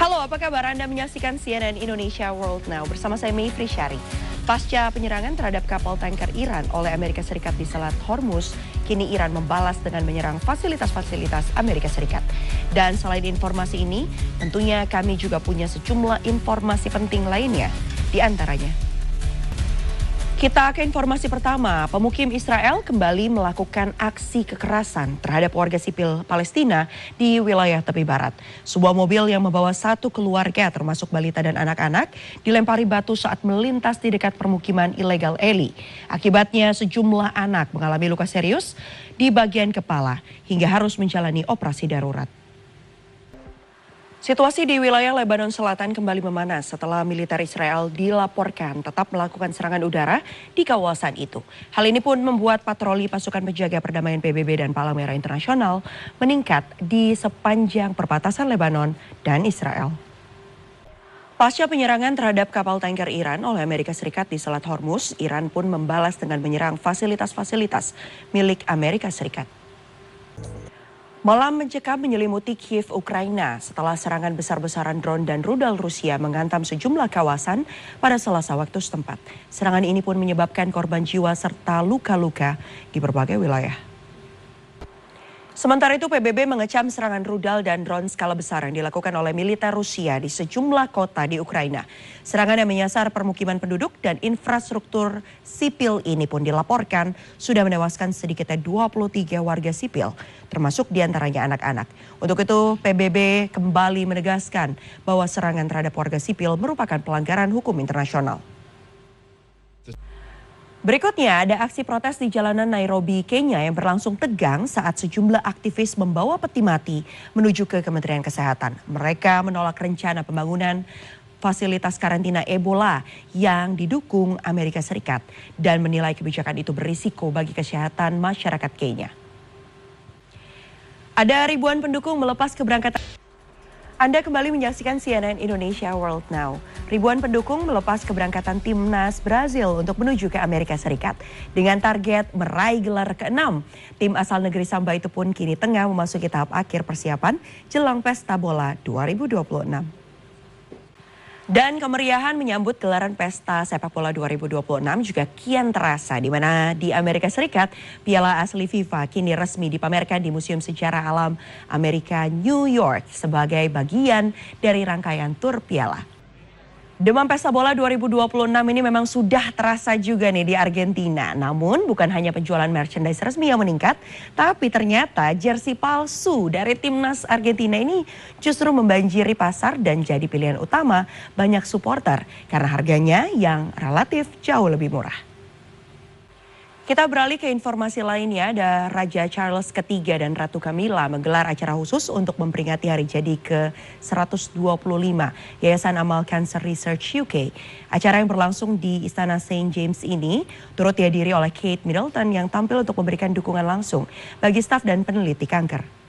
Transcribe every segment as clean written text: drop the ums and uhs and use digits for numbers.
Halo, apa kabar? Anda menyaksikan CNN Indonesia World Now bersama saya Mayfri Syari. Pasca penyerangan terhadap kapal tanker Iran oleh Amerika Serikat di Selat Hormuz, kini Iran membalas dengan menyerang fasilitas-fasilitas Amerika Serikat. Dan selain informasi ini, tentunya kami juga punya sejumlah informasi penting lainnya. Di antaranya, kita ke informasi pertama. Pemukim Israel kembali melakukan aksi kekerasan terhadap warga sipil Palestina di wilayah tepi barat. Sebuah mobil yang membawa satu keluarga termasuk balita dan anak-anak dilempari batu saat melintas di dekat permukiman ilegal Eli. Akibatnya sejumlah anak mengalami luka serius di bagian kepala hingga harus menjalani operasi darurat. Situasi di wilayah Lebanon Selatan kembali memanas setelah militer Israel dilaporkan tetap melakukan serangan udara di kawasan itu. Hal ini pun membuat patroli pasukan penjaga perdamaian PBB dan Palang Merah Internasional meningkat di sepanjang perbatasan Lebanon dan Israel. Pasca penyerangan terhadap kapal tanker Iran oleh Amerika Serikat di Selat Hormuz, Iran pun membalas dengan menyerang fasilitas-fasilitas milik Amerika Serikat. Malam mencekam menyelimuti Kiev, Ukraina setelah serangan besar-besaran drone dan rudal Rusia menghantam sejumlah kawasan pada Selasa waktu setempat. Serangan ini pun menyebabkan korban jiwa serta luka-luka di berbagai wilayah. Sementara itu PBB mengecam serangan rudal dan drone skala besar yang dilakukan oleh militer Rusia di sejumlah kota di Ukraina. Serangan yang menyasar permukiman penduduk dan infrastruktur sipil ini pun dilaporkan sudah menewaskan sedikitnya 23 warga sipil, termasuk diantaranya anak-anak. Untuk itu PBB kembali menegaskan bahwa serangan terhadap warga sipil merupakan pelanggaran hukum internasional. Berikutnya ada aksi protes di jalanan Nairobi, Kenya yang berlangsung tegang saat sejumlah aktivis membawa peti mati menuju ke Kementerian Kesehatan. Mereka menolak rencana pembangunan fasilitas karantina Ebola yang didukung Amerika Serikat dan menilai kebijakan itu berisiko bagi kesehatan masyarakat Kenya. Ada ribuan pendukung melepas keberangkatan. Anda kembali menyaksikan CNN Indonesia World Now. Ribuan pendukung melepas keberangkatan timnas Brazil untuk menuju ke Amerika Serikat. Dengan target meraih gelar ke-6, tim asal negeri Samba itu pun kini tengah memasuki tahap akhir persiapan jelang pesta bola 2026. Dan kemeriahan menyambut gelaran pesta sepak bola 2026 juga kian terasa di mana di Amerika Serikat piala asli FIFA kini resmi dipamerkan di Museum Sejarah Alam Amerika New York sebagai bagian dari rangkaian tur piala. Demam pesta bola 2026 ini memang sudah terasa juga nih di Argentina. Namun bukan hanya penjualan merchandise resmi yang meningkat, tapi ternyata jersey palsu dari timnas Argentina ini justru membanjiri pasar dan jadi pilihan utama banyak supporter karena harganya yang relatif jauh lebih murah. Kita beralih ke informasi lainnya, ada Raja Charles III dan Ratu Camilla menggelar acara khusus untuk memperingati hari jadi ke-125 Yayasan Amal Cancer Research UK. Acara yang berlangsung di Istana St. James ini turut dihadiri oleh Kate Middleton yang tampil untuk memberikan dukungan langsung bagi staf dan peneliti kanker.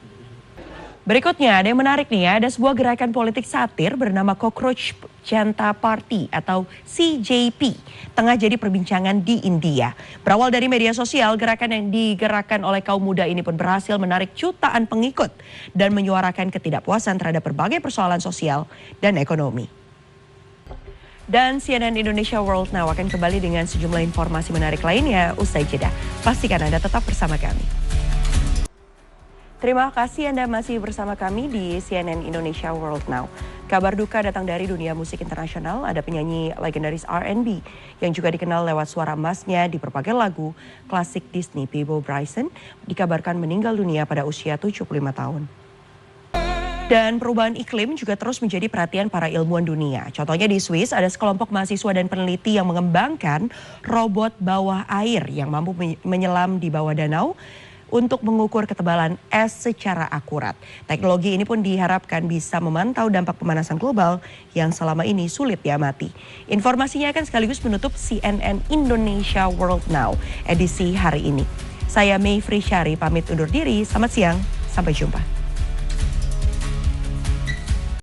Berikutnya ada yang menarik nih ya, ada sebuah gerakan politik satir bernama Cockroach Janta Party atau CJP tengah jadi perbincangan di India. Berawal dari media sosial, gerakan yang digerakkan oleh kaum muda ini pun berhasil menarik jutaan pengikut dan menyuarakan ketidakpuasan terhadap berbagai persoalan sosial dan ekonomi. Dan CNN Indonesia World Now akan kembali dengan sejumlah informasi menarik lainnya usai jeda. Pastikan Anda tetap bersama kami. Terima kasih Anda masih bersama kami di CNN Indonesia World Now. Kabar duka datang dari dunia musik internasional. Ada penyanyi legendaris R&B yang juga dikenal lewat suara emasnya di berbagai lagu klasik Disney, Peabo Bryson, dikabarkan meninggal dunia pada usia 75 tahun. Dan perubahan iklim juga terus menjadi perhatian para ilmuwan dunia. Contohnya di Swiss ada sekelompok mahasiswa dan peneliti yang mengembangkan robot bawah air yang mampu menyelam di bawah danau untuk mengukur ketebalan es secara akurat. Teknologi ini pun diharapkan bisa memantau dampak pemanasan global yang selama ini sulit diamati. Informasinya akan sekaligus menutup CNN Indonesia World Now edisi hari ini. Saya Mayfri Syari pamit undur diri, selamat siang, sampai jumpa.